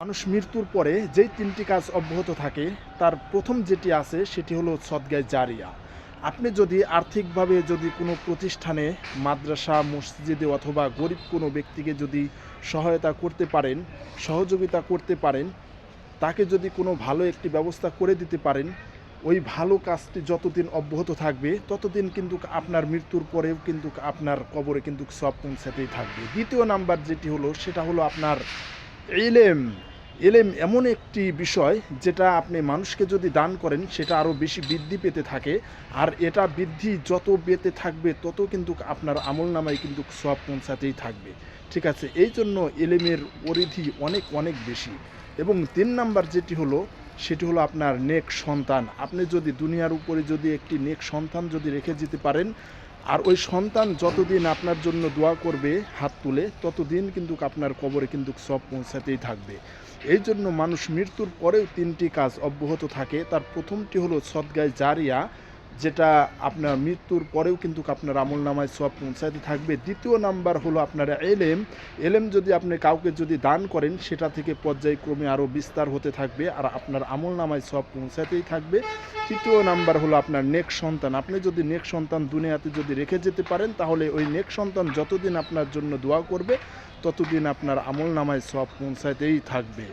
মানুষ মৃত্যুর পরে যেই তিনটি কাজ অব্যাহত থাকে তার প্রথম যেটি আছে সেটি হলো সদগায়ে জারিয়া। আপনি যদি আর্থিকভাবে যদি কোনো প্রতিষ্ঠানে, মাদ্রাসা, মসজিদে অথবা গরিব কোনো ব্যক্তিকে যদি সহায়তা করতে পারেন, সহযোগিতা করতে পারেন, তাকে যদি কোনো ভালো একটি ব্যবস্থা করে দিতে পারেন, ওই ভালো কাজটি যতদিন অব্যাহত থাকবে ততদিন কিন্তু আপনার মৃত্যুর পরেও কিন্তু আপনার কবরে কিন্তু সওয়াব পৌঁছাতেই থাকবে। দ্বিতীয় নাম্বার যেটি হলো সেটা হলো আপনার ইলম। ইলম এমন একটি বিষয় যেটা আপনি মানুষকে যদি দান করেন সেটা আরও বেশি বৃদ্ধি পেতে থাকে। আর এটা বৃদ্ধি যত পেতে থাকবে তত কিন্তু আপনার আমলনামায় কিন্তু সওয়াব পৌঁছাতেই থাকবে। ঠিক আছে? এই জন্য ইলমের পরিধি অনেক অনেক বেশি। এবং ৩ নাম্বার যেটি হলো সেটি হলো আপনার নেক সন্তান। আপনি যদি দুনিয়ার উপরে যদি একটি নেক সন্তান যদি রেখে যেতে পারেন, আর ওই সন্তান যতদিন আপনার জন্য দোয়া করবে হাত তুলে, ততদিন কিন্তু আপনার কবরে কিন্তু সওয়াব পৌঁছাতেই থাকবে। এই জন্য মানুষ মৃত্যুর পরেও ৩টি কাজ অব্যাহত থাকে। তার প্রথমটি হলো সদগায়ে জারিয়া, যেটা আপনার মৃত্যুর পরেও কিন্তু আপনার আমলনামায় সওয়াব পৌঁছাতে থাকবে। দ্বিতীয় নাম্বার হলো আপনার এলেম। এলেম যদি আপনি কাউকে যদি দান করেন সেটা থেকে পর্যায়ক্রমে আরও বিস্তার হতে থাকবে আর আপনার আমলনামায় সওয়াব পৌঁছাতেই থাকবে। তৃতীয় নাম্বার হলো আপনার নেক সন্তান। আপনি যদি নেক সন্তান দুনিয়াতে যদি রেখে যেতে পারেন তাহলে ওই নেক সন্তান যতদিন আপনার জন্য দোয়া করবে ততদিন আপনার আমলনামায় সওয়াব পৌঁছাতেই থাকবে।